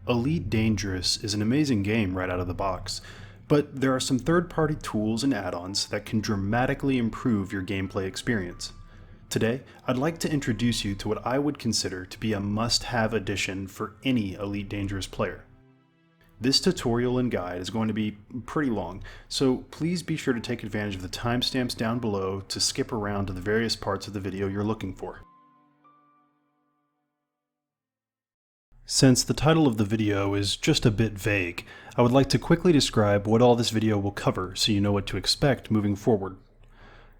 Elite Dangerous is an amazing game right out of the box, but there are some third-party tools and add-ons that can dramatically improve your gameplay experience. Today, I'd like to introduce you to what I would consider to be a must-have addition for any Elite Dangerous player. This tutorial and guide is going to be pretty long, so please be sure to take advantage of the timestamps down below to skip around to the various parts of the video you're looking for. Since the title of the video is just a bit vague, I would like to quickly describe what all this video will cover so you know what to expect moving forward.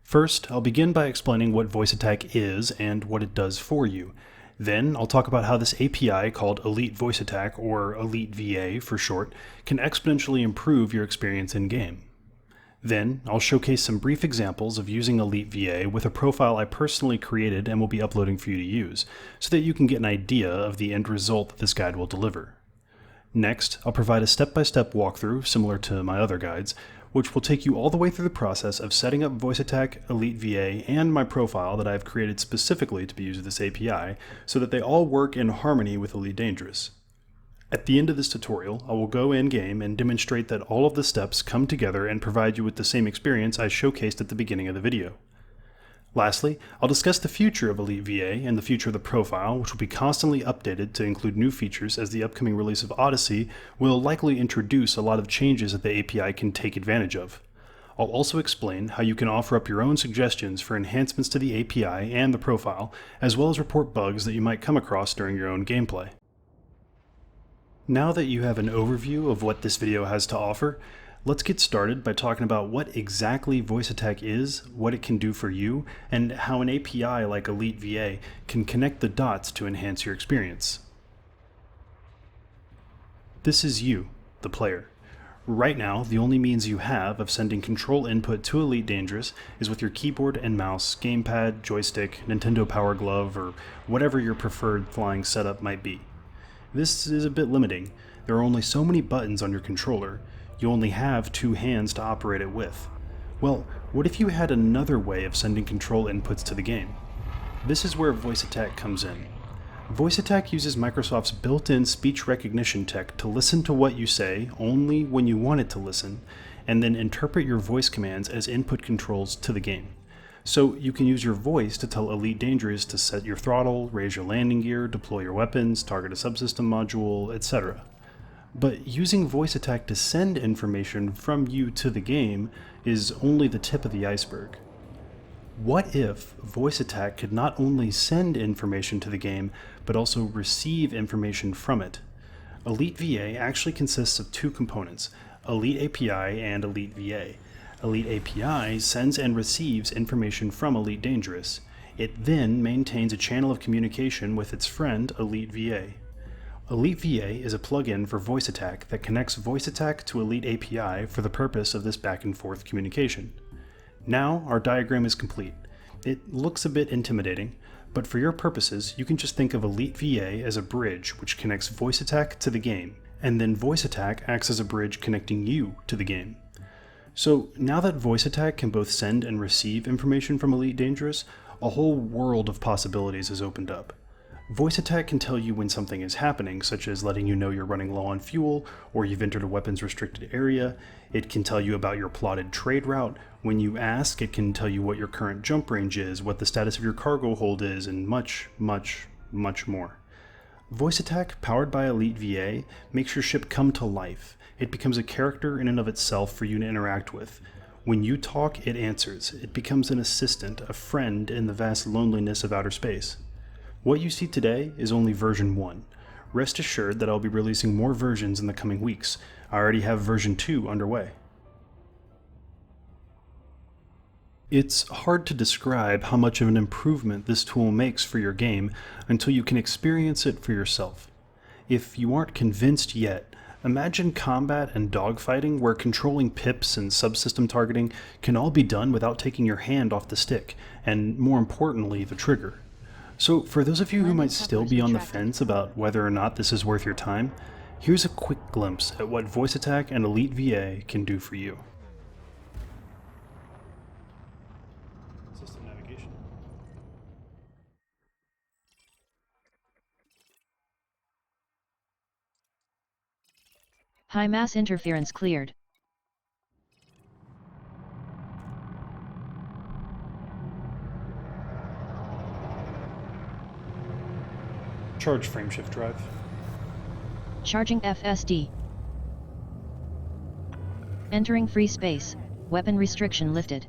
First, I'll begin by explaining what VoiceAttack is and what it does for you. Then, I'll talk about how this API called EliteVA, or EliteVA for short, can exponentially improve your experience in-game. Then, I'll showcase some brief examples of using EliteVA with a profile I personally created and will be uploading for you to use, so that you can get an idea of the end result that this guide will deliver. Next, I'll provide a step-by-step walkthrough, similar to my other guides, which will take you all the way through the process of setting up VoiceAttack, EliteVA, and my profile that I've created specifically to be used with this API, so that they all work in harmony with Elite Dangerous. At the end of this tutorial, I will go in-game and demonstrate that all of the steps come together and provide you with the same experience I showcased at the beginning of the video. Lastly, I'll discuss the future of EliteVA and the future of the profile, which will be constantly updated to include new features, as the upcoming release of Odyssey will likely introduce a lot of changes that the API can take advantage of. I'll also explain how you can offer up your own suggestions for enhancements to the API and the profile, as well as report bugs that you might come across during your own gameplay. Now that you have an overview of what this video has to offer, let's get started by talking about what exactly VoiceAttack is, what it can do for you, and how an API like EliteVA can connect the dots to enhance your experience. This is you, the player. Right now, the only means you have of sending control input to Elite Dangerous is with your keyboard and mouse, gamepad, joystick, Nintendo Power Glove, or whatever your preferred flying setup might be. This is a bit limiting. There are only so many buttons on your controller. You only have two hands to operate it with. Well, what if you had another way of sending control inputs to the game? This is where VoiceAttack comes in. VoiceAttack uses Microsoft's built-in speech recognition tech to listen to what you say only when you want it to listen, and then interpret your voice commands as input controls to the game. So you can use your voice to tell Elite Dangerous to set your throttle, raise your landing gear, deploy your weapons, target a subsystem module, etc. But using VoiceAttack to send information from you to the game is only the tip of the iceberg. What if VoiceAttack could not only send information to the game, but also receive information from it? EliteVA actually consists of two components, EliteAPI and EliteVA. EliteAPI sends and receives information from Elite Dangerous. It then maintains a channel of communication with its friend EliteVA. EliteVA is a plugin for VoiceAttack that connects VoiceAttack to EliteAPI for the purpose of this back-and-forth communication. Now our diagram is complete. It looks a bit intimidating, but for your purposes you can just think of EliteVA as a bridge which connects VoiceAttack to the game, and then VoiceAttack acts as a bridge connecting you to the game. So now that VoiceAttack can both send and receive information from Elite Dangerous, a whole world of possibilities is opened up. VoiceAttack can tell you when something is happening, such as letting you know you're running low on fuel, or you've entered a weapons restricted area. It can tell you about your plotted trade route. When you ask, it can tell you what your current jump range is, what the status of your cargo hold is, and much, much, much more. VoiceAttack, powered by EliteVA, makes your ship come to life. It becomes a character in and of itself for you to interact with. When you talk, it answers. It becomes an assistant, a friend in the vast loneliness of outer space. What you see today is only version 1. Rest assured that I'll be releasing more versions in the coming weeks. I already have version 2 underway. It's hard to describe how much of an improvement this tool makes for your game until you can experience it for yourself. If you aren't convinced yet, imagine combat and dogfighting where controlling pips and subsystem targeting can all be done without taking your hand off the stick, and more importantly, the trigger. So for those of you who might still be on the fence about whether or not this is worth your time, here's a quick glimpse at what VoiceAttack and EliteVA can do for you. System navigation. High mass interference cleared. Charge frameshift drive. Charging FSD. Entering free space. Weapon restriction lifted.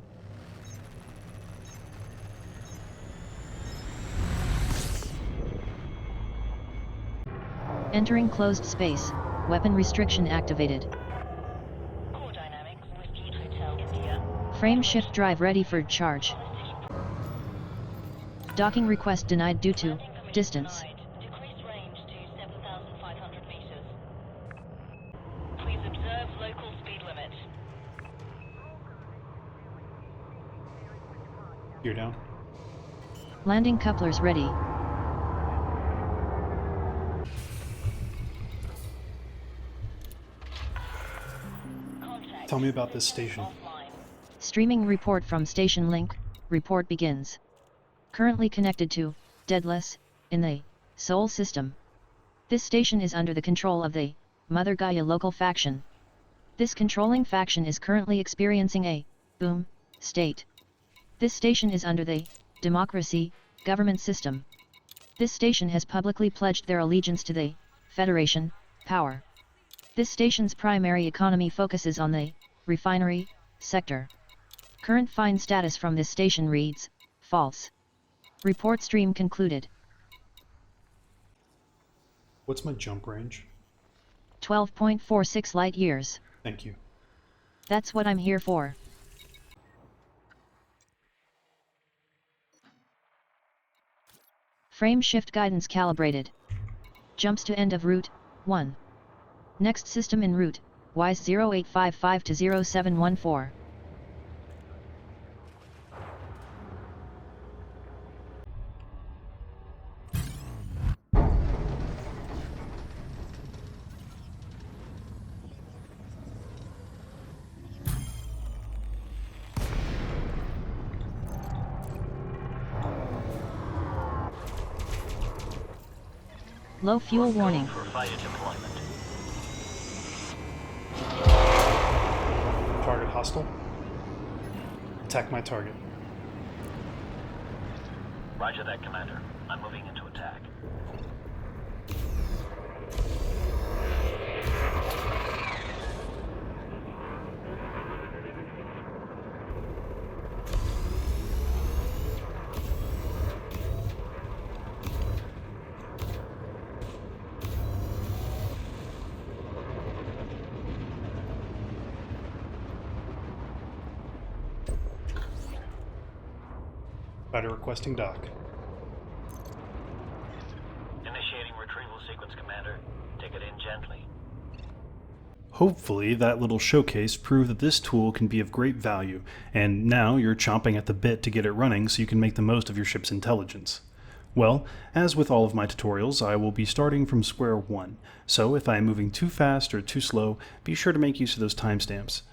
Entering closed space. Weapon restriction activated. Core dynamics with View Hotel India. Frame shift drive ready for charge. Docking request denied due to distance. Decrease range to 7,500 meters. Please observe local speed limit. Gear down. Landing couplers ready. Tell me about this station. Streaming report from Station Link. Report begins. Currently connected to Deadless in the Sol system. This station is under the control of the Mother Gaia local faction. This controlling faction is currently experiencing a boom state. This station is under the democracy government system. This station has publicly pledged their allegiance to the Federation power. This station's primary economy focuses on the refinery sector. Current find status from this station reads false. Report stream concluded. What's my jump range? 12.46 light years. Thank you. That's what I'm here for. Frame shift guidance calibrated. Jumps to end of route 1. Next system en route, WISE 0855 to 0714. Low fuel warning. For fire deployment. Target hostile. Attack my target. Roger that, Commander. I'm moving into attack. Fighter requesting dock. Initiating retrieval sequence, Commander. Take it in gently. Hopefully that little showcase proved that this tool can be of great value, and now you're chomping at the bit to get it running so you can make the most of your ship's intelligence. Well, as with all of my tutorials, I will be starting from square one, so if I am moving too fast or too slow, be sure to make use of those timestamps.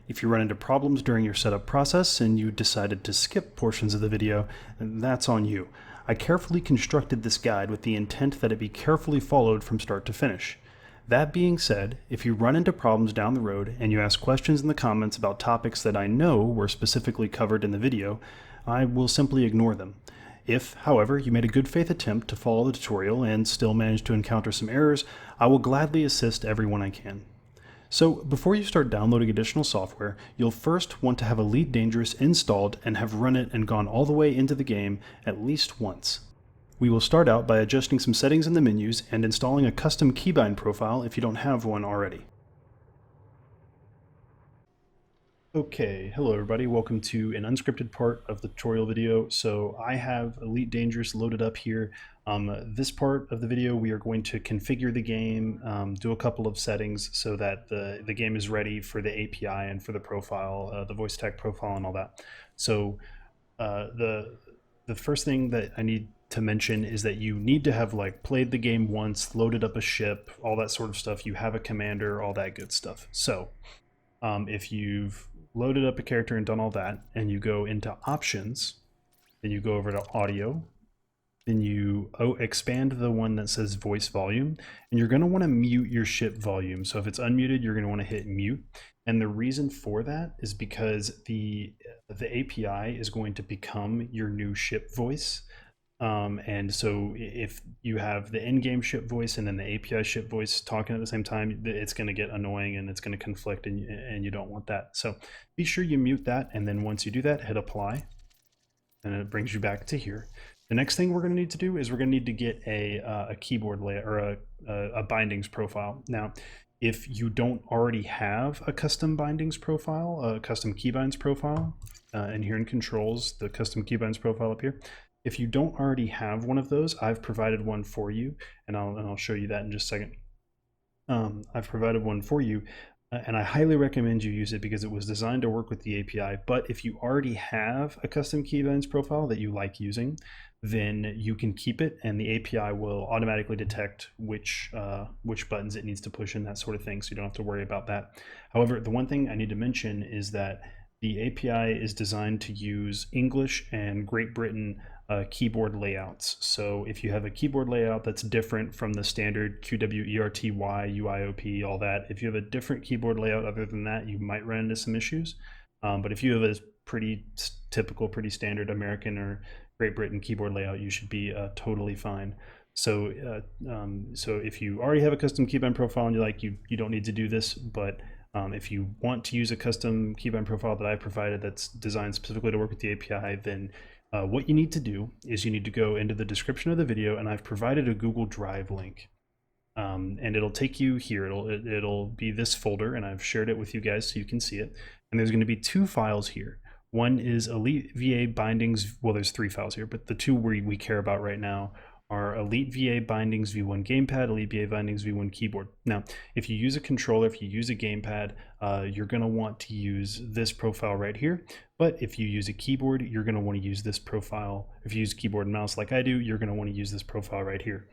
If you run into problems during your setup process and you decided to skip portions of the video, that's on you. I carefully constructed this guide with the intent that it be carefully followed from start to finish. That being said, if you run into problems down the road and you ask questions in the comments about topics that I know were specifically covered in the video, I will simply ignore them. If, however, you made a good faith attempt to follow the tutorial and still managed to encounter some errors, I will gladly assist everyone I can. So, before you start downloading additional software, you'll first want to have Elite Dangerous installed and have run it and gone all the way into the game at least once. We will start out by adjusting some settings in the menus and installing a custom keybind profile if you don't have one already. Okay, hello everybody, welcome to an unscripted part of the tutorial video. So I have Elite Dangerous loaded up here. This part of the video we are going to configure the game, do a couple of settings so that the game is ready for the API and for the profile, the VoiceAttack profile and all that. So the first thing that I need to mention is that you need to have like played the game once, loaded up a ship, all that sort of stuff. You have a commander, all that good stuff. So if you've loaded up a character and done all that, and you go into options, then you go over to audio, then you expand the one that says voice volume, and you're going to want to mute your ship volume. So if it's unmuted, you're going to want to hit mute. And the reason for that is because the API is going to become your new ship voice. And so if you have the in-game ship voice and then the API ship voice talking at the same time, it's going to get annoying and it's going to conflict, and you don't want that. So be sure you mute that, and then once you do that, hit apply, and it brings you back to here. The next thing we're going to need to do is we're going to need to get a keyboard layout or a bindings profile. Now, if you don't already have a custom bindings profile, a custom keybinds profile, and here in controls, the custom keybinds profile up here, if you don't already have one of those, I've provided one for you, and I'll show you that in just a second. I've provided one for you, and I highly recommend you use it because it was designed to work with the API. But if you already have a custom keybinds profile that you like using, then you can keep it, and the API will automatically detect which buttons it needs to push and that sort of thing, so you don't have to worry about that. However, the one thing I need to mention is that the API is designed to use English and Great Britain keyboard layouts. So if you have a keyboard layout that's different from the standard QWERTY, UIOP, all that, if you have a different keyboard layout other than that, you might run into some issues. But if you have a pretty typical, pretty standard American or Great Britain keyboard layout, you should be totally fine. So so if you already have a custom keybind profile and you don't need to do this, but if you want to use a custom keybind profile that I provided that's designed specifically to work with the API, then what you need to do is you need to go into the description of the video, and I've provided a Google Drive link. And it'll take you here. It'll be this folder, and I've shared it with you guys so you can see it. And there's going to be two files here. One is EliteVA bindings. Well, there's three files here, but the two we care about right now are EliteVA bindings v1 gamepad, EliteVA bindings v1 keyboard. Now, if you use a controller, if you use a gamepad, you're going to want to use this profile right here. But if you use a keyboard, you're going to want to use this profile. If you use keyboard and mouse like I do, you're going to want to use this profile right here.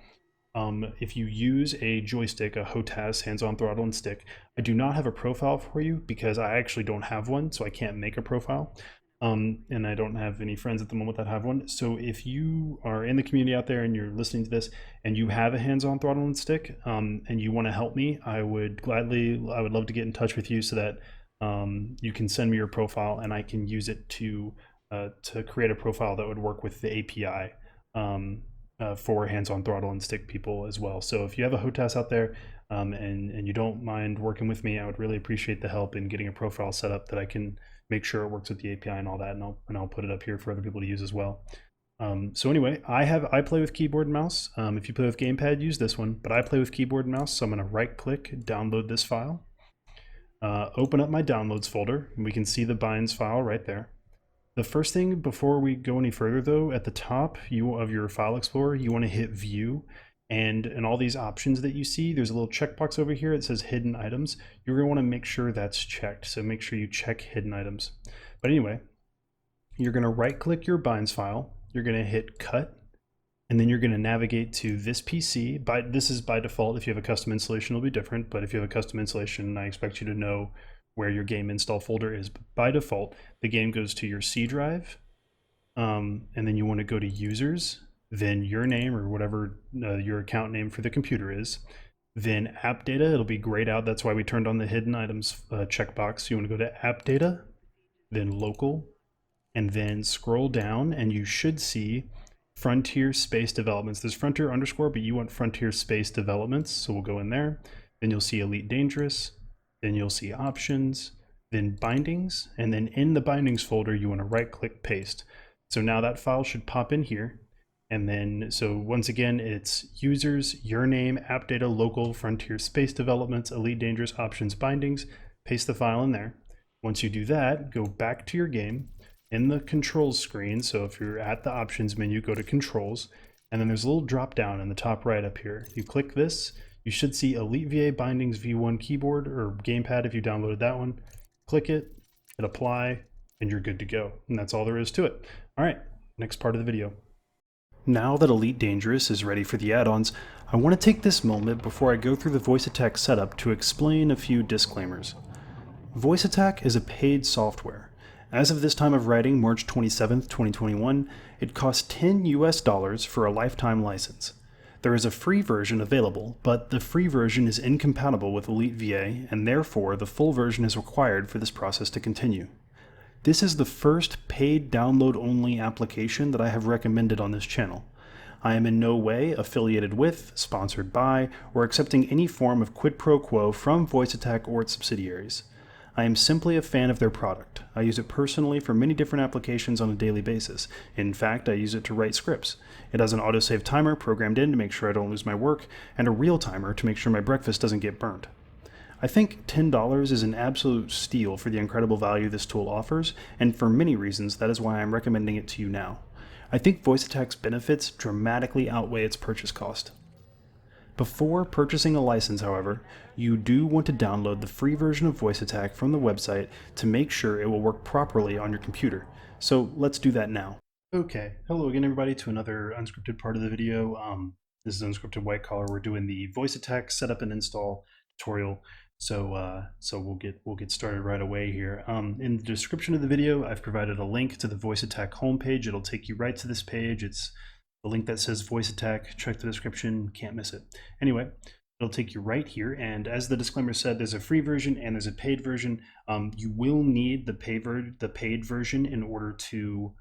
If you use a joystick, a HOTAS, hands-on throttle and stick, I do not have a profile for you because I actually don't have one, so I can't make a profile. And I don't have any friends at the moment that have one. So if you are in the community out there and you're listening to this and you have a hands-on throttle and stick, and you want to help me, I would love to get in touch with you so that you can send me your profile and I can use it to create a profile that would work with the API for hands-on throttle and stick people as well. So if you have a HOTAS out there and you don't mind working with me, I would really appreciate the help in getting a profile set up that I can make sure it works with the API and all that, and I'll put it up here for other people to use as well. So anyway, I play with keyboard and mouse. If you play with gamepad, use this one, but I play with keyboard and mouse, so I'm going to right-click, download this file, open up my downloads folder, and we can see the binds file right there. The first thing before we go any further though, at the top of your file explorer, you want to hit view, and in all these options that you see, there's a little checkbox over here that says hidden items. You're going to want to make sure that's checked, so make sure you check hidden items. But anyway, you're going to right click your binds file, you're going to hit cut, and then you're going to navigate to this PC. This is by default. If you have a custom installation, it'll be different, but if you have a custom installation, I expect you to know where your game install folder is. But by default, the game goes to your C drive, and then you want to go to users, then your name or whatever your account name for the computer is, then app data. It'll be grayed out. That's why we turned on the hidden items checkbox. You want to go to app data, then local, and then scroll down, and you should see Frontier Space Developments. There's Frontier underscore, but you want Frontier Space Developments, so we'll go in there. Then you'll see Elite Dangerous, then you'll see options, then bindings, and then in the bindings folder, you want to right click paste. So now that file should pop in here. And then, so once again, it's users, your name, app data, local, Frontier Space Developments, Elite Dangerous, options, bindings, paste the file in there. Once you do that, go back to your game in the controls screen. So if you're at the options menu, go to controls, and then there's a little drop down in the top right up here. You click this, you should see EliteVA bindings v1 keyboard or gamepad if you downloaded that one. Click it, hit apply, and you're good to go. And that's all there is to it. All right, next part of the video. Now that Elite Dangerous is ready for the add-ons, I want to take this moment before I go through the VoiceAttack setup to explain a few disclaimers. VoiceAttack is a paid software, As of this time of writing, March 27th, 2021, it costs $10 US for a lifetime license. There is a free version available, but the free version is incompatible with EliteVA, and therefore the full version is required for this process to continue. This is the first paid download-only application that I have recommended on this channel. I am in no way affiliated with, sponsored by, or accepting any form of quid pro quo from VoiceAttack or its subsidiaries. I am simply a fan of their product. I use it personally for many different applications on a daily basis. In fact, I use it to write scripts. It has an autosave timer programmed in to make sure I don't lose my work, and a real timer to make sure my breakfast doesn't get burnt. I think $10 is an absolute steal for the incredible value this tool offers, and for many reasons, that is why I'm recommending it to you now. I think VoiceAttack's benefits dramatically outweigh its purchase cost. Before purchasing a license, however, you do want to download the free version of VoiceAttack from the website to make sure it will work properly on your computer. So let's do that now. Okay, hello again everybody to another unscripted part of the video. This is Unscripted White Collar. We're doing the VoiceAttack setup and install tutorial. So we'll get started right away here. In the description of the video, I've provided a link to the VoiceAttack homepage. It'll take you right to this page. It's the link that says VoiceAttack. Check the description, can't miss it. Anyway, it'll take you right here. And as the disclaimer said, there's a free version and there's a paid version. You will need the paid version in order to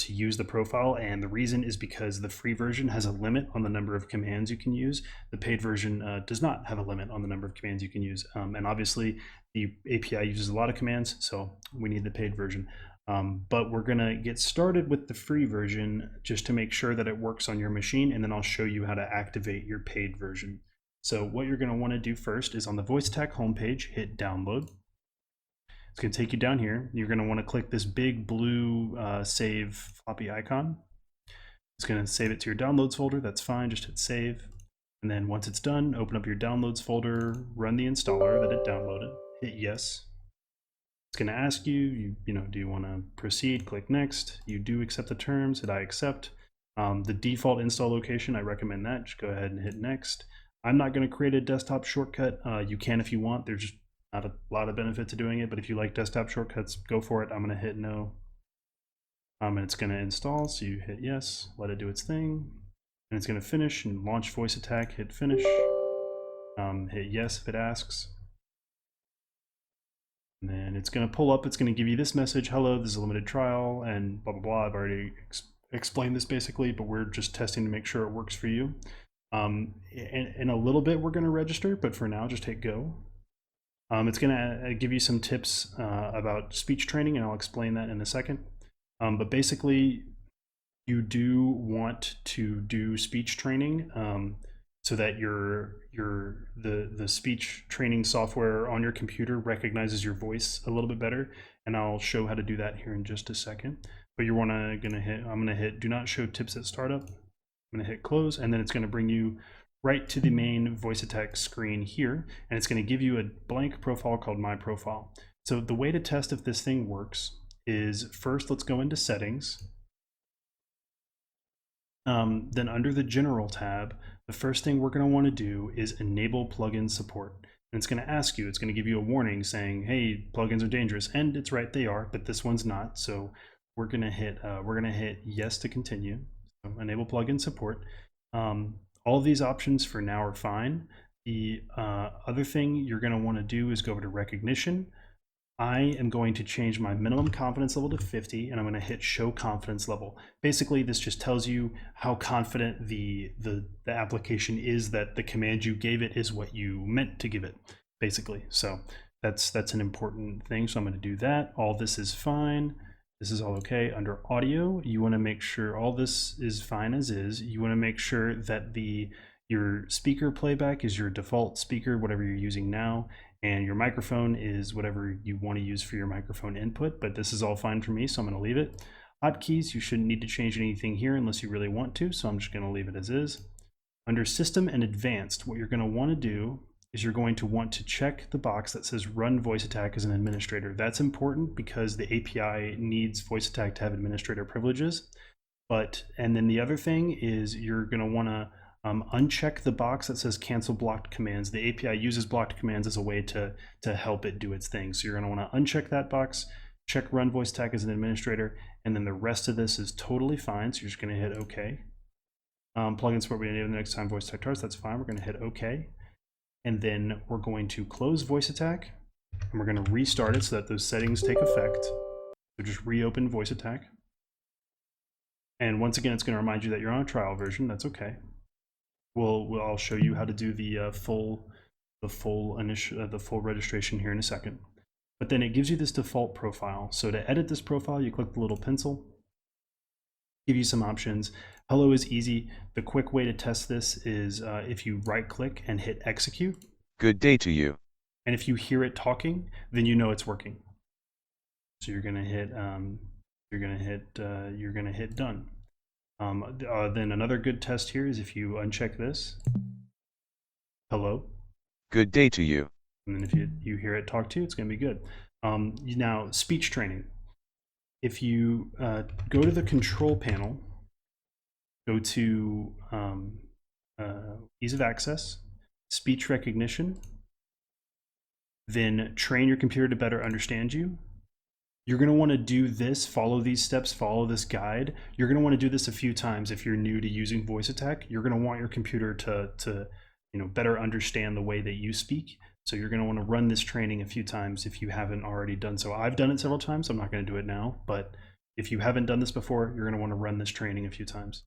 use the profile, and the reason is because the free version has a limit on the number of commands you can use. The paid version does not have a limit on the number of commands you can use, and obviously the API uses a lot of commands, so we need the paid version. But we're gonna get started with the free version just to make sure that it works on your machine, and then I'll show you how to activate your paid version. So what you're gonna wanna do first is on the VoiceAttack homepage, hit download. It's going to take you down here. You're going to want to click this big blue save floppy icon. It's going to save it to your downloads folder. That's fine. Just hit save. And then once it's done, open up your downloads folder, run the installer that it downloaded, hit yes. It's going to ask you, do you want to proceed? Click next. You do accept the terms, hit I accept. The default install location, I recommend that. Just go ahead and hit next. I'm not going to create a desktop shortcut. You can if you want. There's just not a lot of benefit to doing it, but if you like desktop shortcuts, go for it. I'm going to hit no. And it's going to install, so you hit yes, let it do its thing, and it's going to finish and launch VoiceAttack, hit finish, hit yes if it asks, and then it's going to pull up, it's going to give you this message, hello, this is a limited trial, and blah, blah, blah. I've already explained this basically, but we're just testing to make sure it works for you. In a little bit, we're going to register, but for now, just hit go. It's going to give you some tips about speech training, and I'll explain that in a second. But basically, you do want to do speech training so that the speech training software on your computer recognizes your voice a little bit better. And I'll show how to do that here in just a second. But I'm going to hit do not show tips at startup. I'm going to hit close, and then it's going to bring you right to the main VoiceAttack screen here, and it's going to give you a blank profile called My Profile. So the way to test if this thing works is first let's go into settings. Then under the General tab, the first thing we're going to want to do is enable plugin support. And it's going to ask you, it's going to give you a warning saying, hey, plugins are dangerous, and it's right, they are, but this one's not. So we're going to hit yes to continue. So enable plugin support. All of these options for now are fine. The other thing you're going to want to do is go over to recognition. I am going to change my minimum confidence level to 50, and I'm going to hit show confidence level. Basically, this just tells you how confident the application is that the command you gave it is what you meant to give it, basically. So that's an important thing. So I'm going to do that. All this is fine. This is all okay. Under audio, you want to make sure all this is fine as is. You want to make sure that your speaker playback is your default speaker, whatever you're using now, and your microphone is whatever you want to use for your microphone input, but this is all fine for me, so I'm going to leave it. Hotkeys, you shouldn't need to change anything here unless you really want to, so I'm just going to leave it as is. Under System and Advanced, what you're going to want to do is you're going to want to check the box that says Run VoiceAttack as an administrator. That's important because the API needs VoiceAttack to have administrator privileges. And then the other thing is you're going to want to uncheck the box that says Cancel Blocked Commands. The API uses blocked commands as a way to help it do its thing. So you're going to want to uncheck that box, check run VoiceAttack as an administrator, and then the rest of this is totally fine. So you're just going to hit OK. Plugin support we enable the next time VoiceAttack starts. That's fine. We're going to hit OK. And then we're going to close VoiceAttack, and we're going to restart it so that those settings take effect. So just reopen VoiceAttack. And once again, it's going to remind you that you're on a trial version. That's okay. I'll show you how to do the full registration here in a second. But then it gives you this default profile. So to edit this profile, you click the little pencil. Give you some options. Hello is easy. The quick way to test this is if you right-click and hit execute. Good day to you. And if you hear it talking, then you know it's working. So you're gonna hit done. Then another good test here is if you uncheck this. Hello. Good day to you. And then if you hear it talk to you, it's gonna be good. Now speech training. If you go to the control panel, go to ease of access, speech recognition, then train your computer to better understand you. You're going to want to do this, follow these steps, follow this guide. You're going to want to do this a few times if you're new to using VoiceAttack. You're going to want your computer to better understand the way that you speak. So you're going to want to run this training a few times if you haven't already done so. I've done it several times, so I'm not going to do it now. But if you haven't done this before, you're going to want to run this training a few times.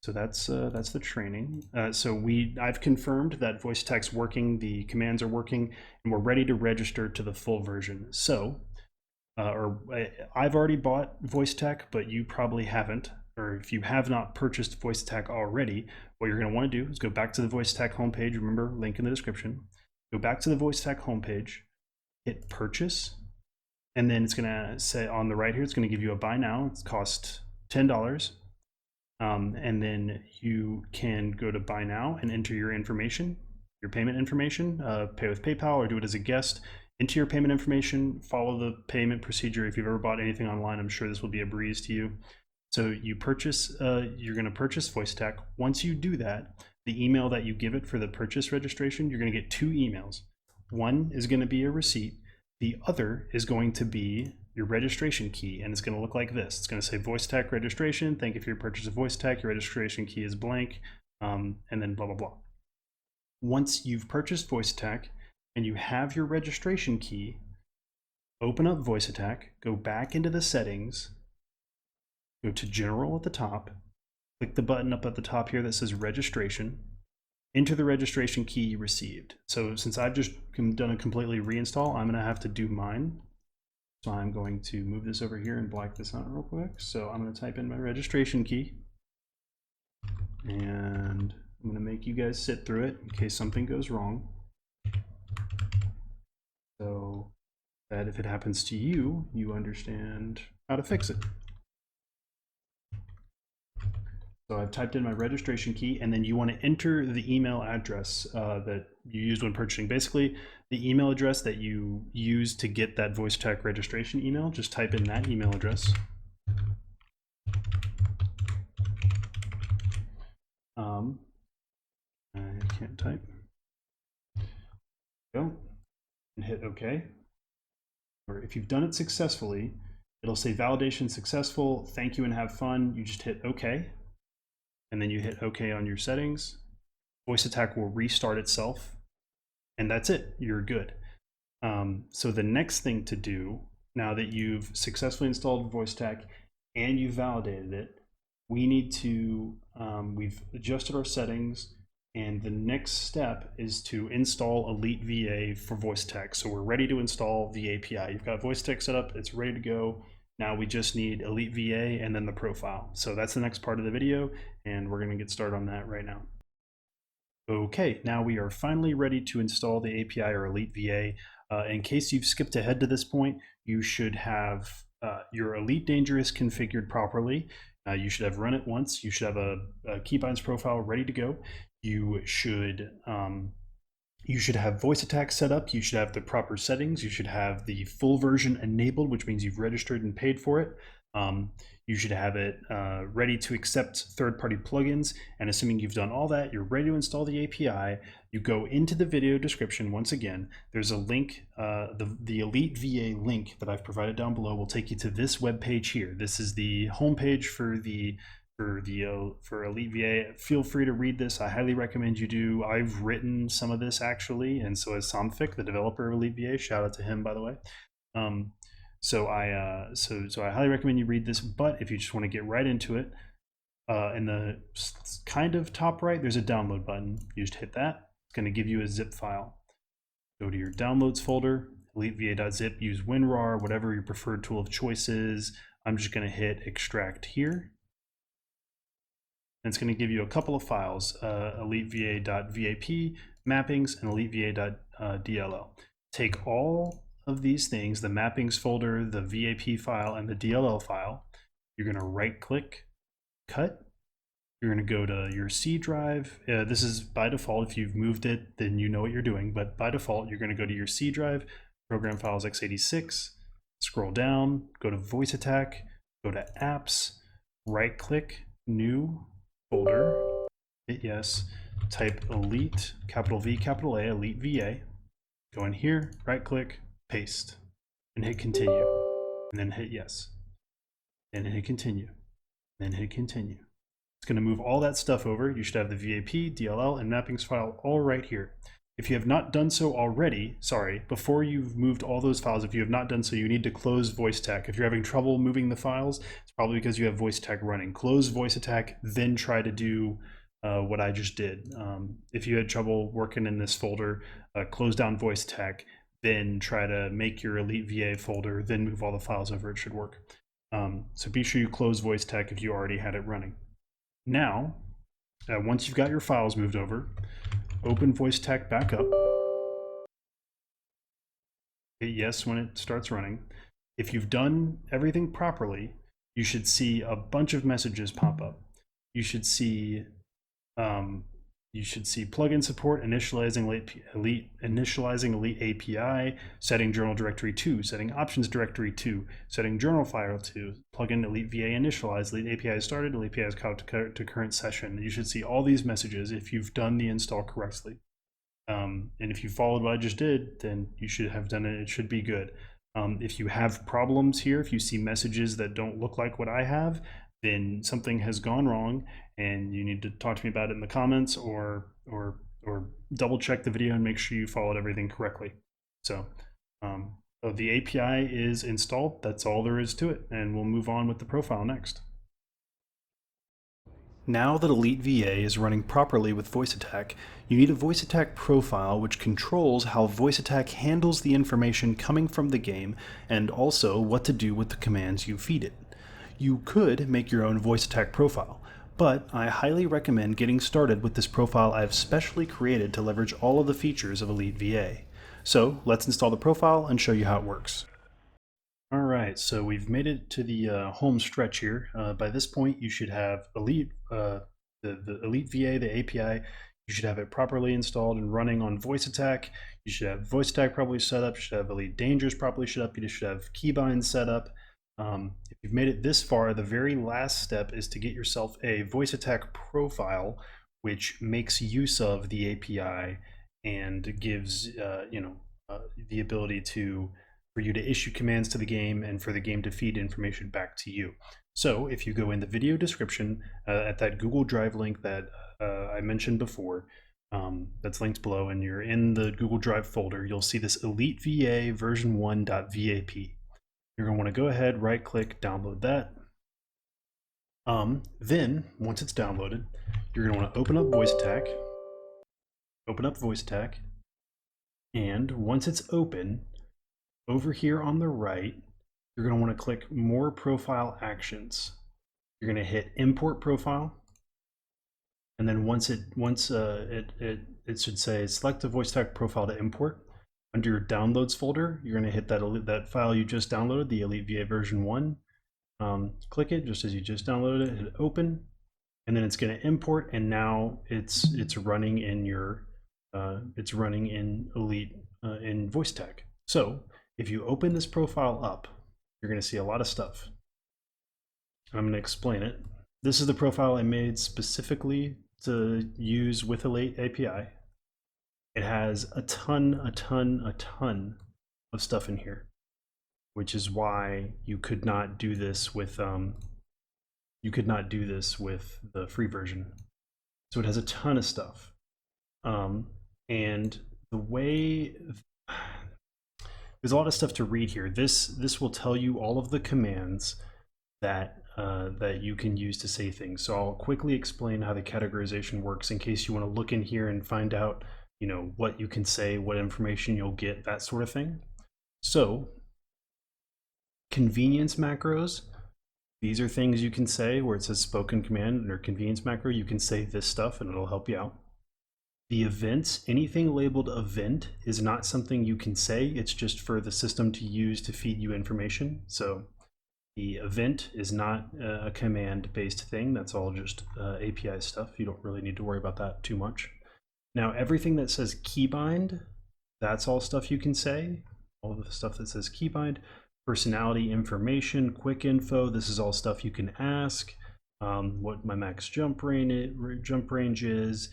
So that's the training. I've confirmed that VoiceAttack's working, the commands are working, and we're ready to register to the full version. So, I've already bought VoiceAttack, but you probably haven't. Or if you have not purchased VoiceAttack already, what you're going to want to do is go back to the VoiceAttack homepage. Remember, link in the description. Go back to the VoiceAttack homepage, hit purchase, and then it's going to say on the right here, it's going to give you a buy now. It's cost $10. And then you can go to buy now and enter your information, your payment information, pay with PayPal or do it as a guest. Enter your payment information, follow the payment procedure. If you've ever bought anything online, I'm sure this will be a breeze to you. So you purchase, you're going to purchase VoiceAttack. Once you do that, the email that you give it for the purchase registration, you're going to get two emails. One is going to be a receipt. The other is going to be your registration key, and it's going to look like this. It's going to say VoiceAttack registration. Thank you for your purchase of VoiceAttack. Your registration key is blank, and then blah, blah, blah. Once you've purchased VoiceAttack and you have your registration key, open up VoiceAttack, go back into the settings, go to General at the top, click the button up at the top here that says Registration, enter the registration key you received. So since I've just done a completely reinstall, I'm going to have to do mine. So I'm going to move this over here and black this out real quick. So I'm going to type in my registration key, and I'm going to make you guys sit through it in case something goes wrong. So that if it happens to you, you understand how to fix it. So I've typed in my registration key, and then you want to enter the email address that you used when purchasing. Basically, the email address that you used to get that VoiceAttack registration email, just type in that email address. I can't type. Go and hit OK. Or if you've done it successfully, it'll say validation successful, thank you and have fun. You just hit OK. And then you hit OK on your settings. VoiceAttack will restart itself, and that's it. You're good. So the next thing to do, now that you've successfully installed VoiceAttack and you've validated it, we need to, we've adjusted our settings, and the next step is to install EliteVA for VoiceAttack. So we're ready to install the API. You've got VoiceAttack set up, it's ready to go. Now we just need EliteVA and then the profile. So that's the next part of the video, and we're going to get started on that right now. Okay, now we are finally ready to install the API or EliteVA. In case you've skipped ahead to this point, you should have your Elite Dangerous configured properly. You should have run it once. You should have a keybinds profile ready to go. You should have VoiceAttack set up. You should have the proper settings. You should have the full version enabled, which means you've registered and paid for it. You should have it ready to accept third-party plugins, and assuming you've done all that, you're ready to install the API. You go into the video description. Once again, there's a link, the EliteVA link that I've provided down below will take you to this web page here. This is the homepage for EliteVA. Feel free to read this. I highly recommend you do. I've written some of this, and so has Somfic, the developer of EliteVA. Shout out to him, by the way. So I highly recommend you read this. But if you just want to get right into it, in the kind of top right, there's a download button. You just hit that. It's going to give you a zip file. Go to your downloads folder, EliteVA.zip. Use WinRAR, whatever your preferred tool of choice is. I'm just going to hit extract here. And it's going to give you a couple of files, EliteVA.VAP, mappings, and EliteVA.dll. Take all of these things, the mappings folder, the VAP file, and the DLL file. You're going to right click, cut. You're going to go to your C drive. This is by default. If you've moved it, then you know what you're doing. But by default, you're going to go to your C drive, program files x86, scroll down, go to VoiceAttack, go to apps, right click, new folder, hit yes, type Elite, capital V, capital A, EliteVA. Go in here, right click, paste, and hit continue, and then hit yes, and hit continue, and then hit continue. It's going to move all that stuff over. You should have the VAP, DLL, and mappings file all right here. If you have not done so already, before you've moved all those files, if you have not done so, you need to close VoiceAttack. If you're having trouble moving the files, it's probably because you have VoiceAttack running. Close VoiceAttack, then try to do what I just did. If you had trouble working in this folder, close down VoiceAttack, then try to make your EliteVA folder, then move all the files over. It should work. So be sure you close VoiceAttack if you already had it running. Now, once you've got your files moved over, open VoiceAttack back up. Hit yes when it starts running. If you've done everything properly, you should see a bunch of messages pop up. You should see plugin support, initializing EliteAPI, setting journal directory 2, setting options directory 2, setting journal file 2, plugin EliteVA initialized, EliteAPI is started, EliteAPI is called to current session. You should see all these messages if you've done the install correctly. And if you followed what I just did, then you should have done it. It should be good. If you have problems here, if you see messages that don't look like what I have, then something has gone wrong and you need to talk to me about it in the comments or double check the video and make sure you followed everything correctly. So the API is installed. That's all there is to it. And we'll move on with the profile next. Now that EliteVA is running properly with VoiceAttack, you need a VoiceAttack profile which controls how VoiceAttack handles the information coming from the game and also what to do with the commands you feed it. You could make your own VoiceAttack profile, but I highly recommend getting started with this profile I've specially created to leverage all of the features of EliteVA. So let's install the profile and show you how it works. All right, so we've made it to the home stretch here. By this point, you should have the EliteVA, the API. You should have it properly installed and running on VoiceAttack. You should have VoiceAttack properly set up. You should have Elite Dangers properly set up. You should have keybinds set up. If you've made it this far, the very last step is to get yourself a VoiceAttack profile, which makes use of the API and gives the ability for you to issue commands to the game and for the game to feed information back to you. So if you go in the video description at that Google Drive link that I mentioned before, that's linked below, and you're in the Google Drive folder, you'll see this EliteVA version 1.vap. You're going to want to go ahead, right click, download that. Then once it's downloaded, you're going to want to open up VoiceAttack, and once it's open, over here on the right, you're going to want to click More Profile Actions. You're going to hit Import Profile, and then it should say Select a VoiceAttack profile to import. Under your Downloads folder, you're going to hit that file you just downloaded, the EliteVA version 1. Click it just as you just downloaded it, hit Open, and then it's going to import. And now it's running in Elite in VoiceAttack. So if you open this profile up, you're going to see a lot of stuff. I'm going to explain it. This is the profile I made specifically to use with EliteAPI. It has a ton of stuff in here, which is why you could not do this with the free version. So it has a ton of stuff, and the way there's a lot of stuff to read here. This will tell you all of the commands that that you can use to say things. So I'll quickly explain how the categorization works in case you want to look in here and find out, what you can say, what information you'll get, that sort of thing. So convenience macros, these are things you can say where it says spoken command or convenience macro. You can say this stuff and it'll help you out. The events, anything labeled event is not something you can say. It's just for the system to use to feed you information. So the event is not a command-based thing. That's all just API stuff. You don't really need to worry about that too much. Now, everything that says keybind, that's all stuff you can say. All of the stuff that says keybind. Personality information, quick info, this is all stuff you can ask. What my max jump range is.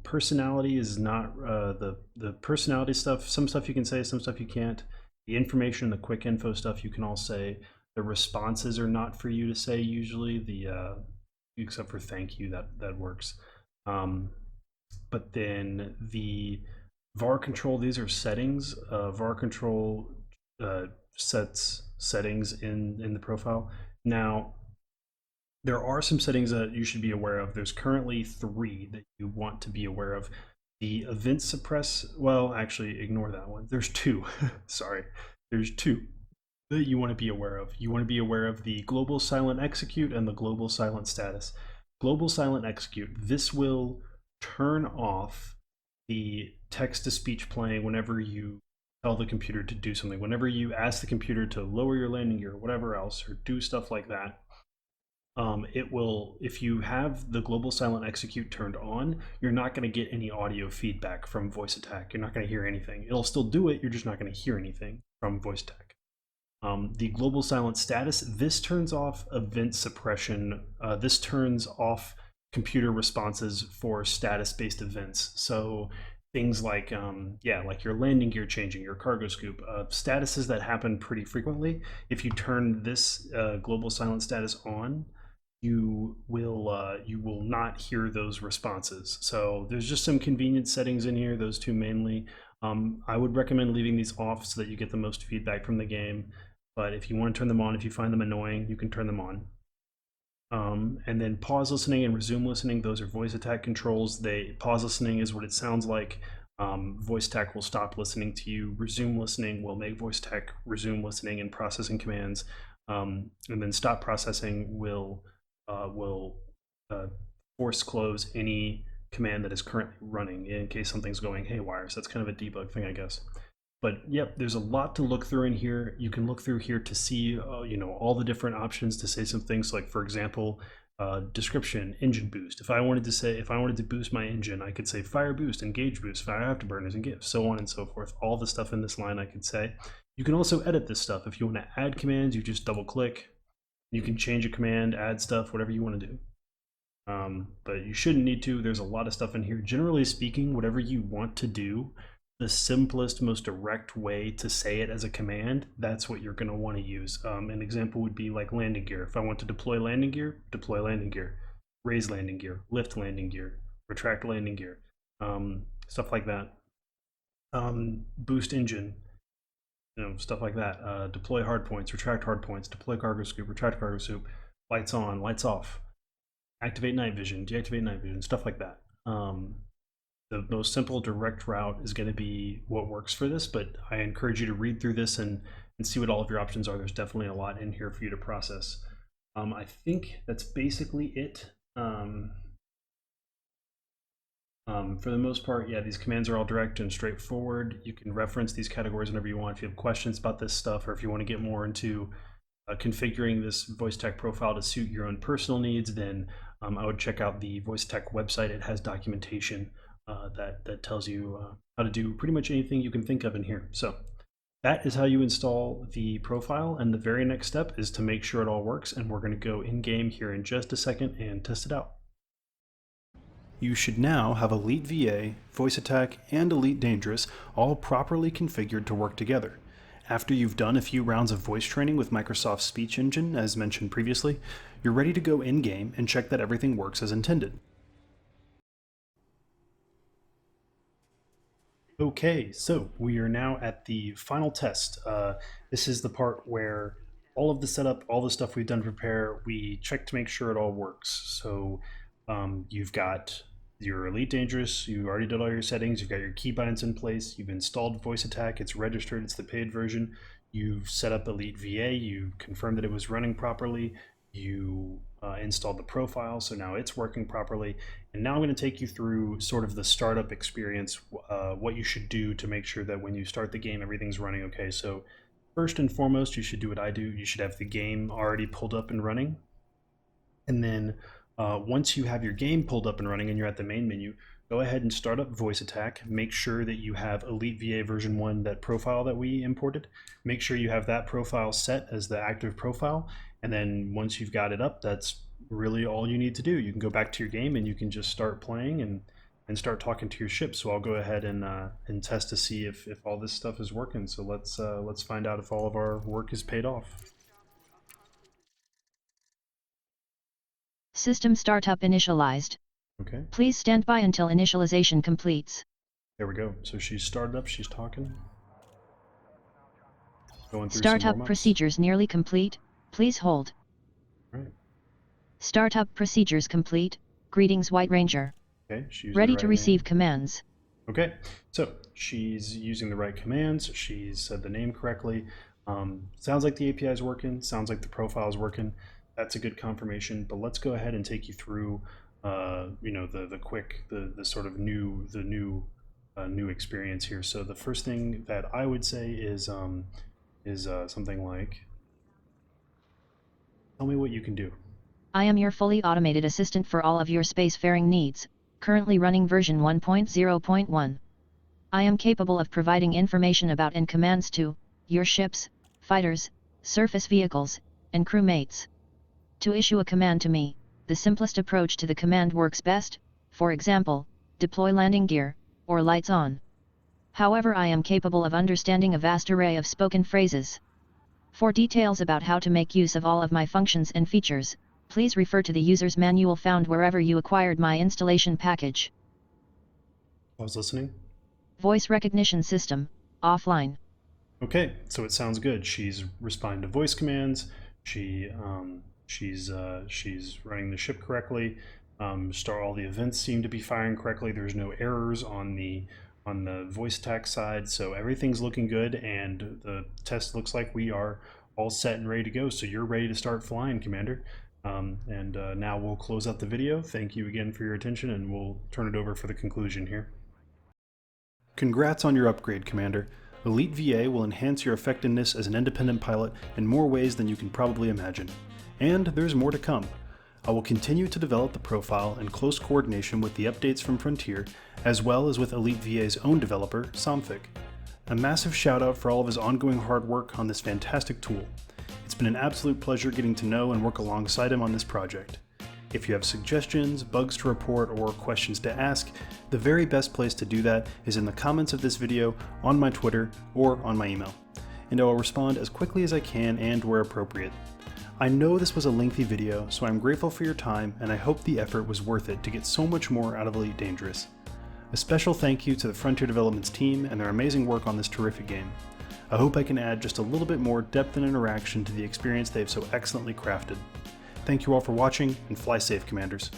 Personality is not the personality stuff. Some stuff you can say, some stuff you can't. The information, the quick info stuff you can all say. The responses are not for you to say usually. Except for thank you, that works. But then the var control, these are settings. Var control sets settings in the profile. Now, there are some settings that you should be aware of. There's currently 3 that you want to be aware of. The event suppress, well, actually ignore that one. There's 2, sorry. There's 2 that you want to be aware of. You want to be aware of the global silent execute and the global silent status. Global silent execute, this will turn off the text-to-speech playing whenever you tell the computer to do something. Whenever you ask the computer to lower your landing gear or whatever else, or do stuff like that, it will, if you have the global silent execute turned on, you're not going to get any audio feedback from VoiceAttack. You're not going to hear anything. It'll still do it, you're just not going to hear anything from VoiceAttack. The global silent status, this turns off event suppression. This turns off computer responses for status-based events. So things like, like your landing gear changing, your cargo scoop, statuses that happen pretty frequently. If you turn this global silent status on, you will not hear those responses. So there's just some convenience settings in here, those 2 mainly. I would recommend leaving these off so that you get the most feedback from the game. But if you want to turn them on, if you find them annoying, you can turn them on. And then pause listening and resume listening, those are VoiceAttack controls. Pause listening is what it sounds like. VoiceAttack will stop listening to you. Resume listening will make VoiceAttack resume listening and processing commands. And then stop processing will force close any command that is currently running in case something's going haywire. So that's kind of a debug thing, I guess. But yep, there's a lot to look through in here. You can look through here to see, all the different options to say some things. Like, for example, description, engine boost. If I wanted to boost my engine, I could say fire boost, engage boost, fire afterburners, and gifts, so on and so forth. All the stuff in this line I could say. You can also edit this stuff. If you want to add commands, you just double click. You can change a command, add stuff, whatever you want to do. But you shouldn't need to. There's a lot of stuff in here. Generally speaking, whatever you want to do, the simplest, most direct way to say it as a command, that's what you're going to want to use. An example would be like landing gear. If I want to deploy landing gear, raise landing gear, lift landing gear, retract landing gear, stuff like that. Boost engine, stuff like that. Deploy hardpoints, retract hardpoints, deploy cargo scoop, retract cargo scoop, lights on, lights off, activate night vision, deactivate night vision, stuff like that. The most simple direct route is going to be what works for this, but I encourage you to read through this and see what all of your options are. There's definitely a lot in here for you to process. I think that's basically it. For the most part, yeah, these commands are all direct and straightforward. You can reference these categories whenever you want. If you have questions about this stuff, or if you want to get more into configuring this VoiceAttack profile to suit your own personal needs, then I would check out the VoiceAttack website. It has documentation that tells you how to do pretty much anything you can think of in here. So That is how you install the profile, and the very next step is to make sure it all works, and we're going to go in-game here in just a second and test it out. You should now have EliteVA, VoiceAttack, and Elite Dangerous all properly configured to work together. After you've done a few rounds of voice training with Microsoft's speech engine, as mentioned previously, you're ready to go in-game and check that everything works as intended. Okay, so we are now at the final test. This is the part where all of the setup, all the stuff we've done to prepare, we check to make sure it all works. So you've got your Elite Dangerous, you already did all your settings, you've got your keybinds in place, you've installed VoiceAttack, it's registered, it's the paid version, you've set up EliteVA, you confirmed that it was running properly, you installed the profile, so now it's working properly. And now I'm going to take you through sort of the startup experience, what you should do to make sure that when you start the game, everything's running okay. So first and foremost, you should do what I do. You should have the game already pulled up and running. And then once you have your game pulled up and running and you're at the main menu, go ahead and start up VoiceAttack. Make sure that you have EliteVA version 1, that profile that we imported. Make sure you have that profile set as the active profile. And then once you've got it up, that's really all you need to do. You can go back to your game and you can just start playing and start talking to your ship. So I'll go ahead and test to see if all this stuff is working. So let's find out if all of our work is paid off. System startup initialized. Okay. Please stand by until initialization completes. There we go. So she's started up, she's talking. Going through Startup some warm-ups. procedures nearly complete. Please hold. Right. Startup procedures complete. Greetings, White Ranger. Okay, she's Ready to receive commands. Okay, so she's using the right commands. She's said the name correctly. Sounds like the API is working. Sounds like the profile is working. That's a good confirmation. But let's go ahead and take you through, the sort of new experience here. So the first thing that I would say is something like, tell me what you can do. I am your fully automated assistant for all of your spacefaring needs, currently running version 1.0.1. I am capable of providing information about and commands to your ships, fighters, surface vehicles, and crewmates. To issue a command to me, the simplest approach to the command works best, for example, deploy landing gear, or lights on. However, I am capable of understanding a vast array of spoken phrases. For details about how to make use of all of my functions and features, please refer to the user's manual found wherever you acquired my installation package. I was listening. Voice recognition system, offline. Okay, so it sounds good. She's responding to voice commands. She's running the ship correctly. All the events seem to be firing correctly. There's no errors on the VoiceAttack side, so everything's looking good, and the test looks like we are all set and ready to go. So you're ready to start flying, Commander. Now we'll close out the video. Thank you again for your attention, and we'll turn it over for the conclusion here. Congrats on your upgrade, Commander. EliteVA will enhance your effectiveness as an independent pilot in more ways than you can probably imagine. And there's more to come. I will continue to develop the profile in close coordination with the updates from Frontier, as well as with EliteVA's own developer, Somfic. A massive shout out for all of his ongoing hard work on this fantastic tool. It's been an absolute pleasure getting to know and work alongside him on this project. If you have suggestions, bugs to report, or questions to ask, the very best place to do that is in the comments of this video, on my Twitter, or on my email. And I will respond as quickly as I can and where appropriate. I know this was a lengthy video, so I'm grateful for your time, and I hope the effort was worth it to get so much more out of Elite Dangerous. A special thank you to the Frontier Developments team and their amazing work on this terrific game. I hope I can add just a little bit more depth and interaction to the experience they've so excellently crafted. Thank you all for watching, and fly safe, Commanders.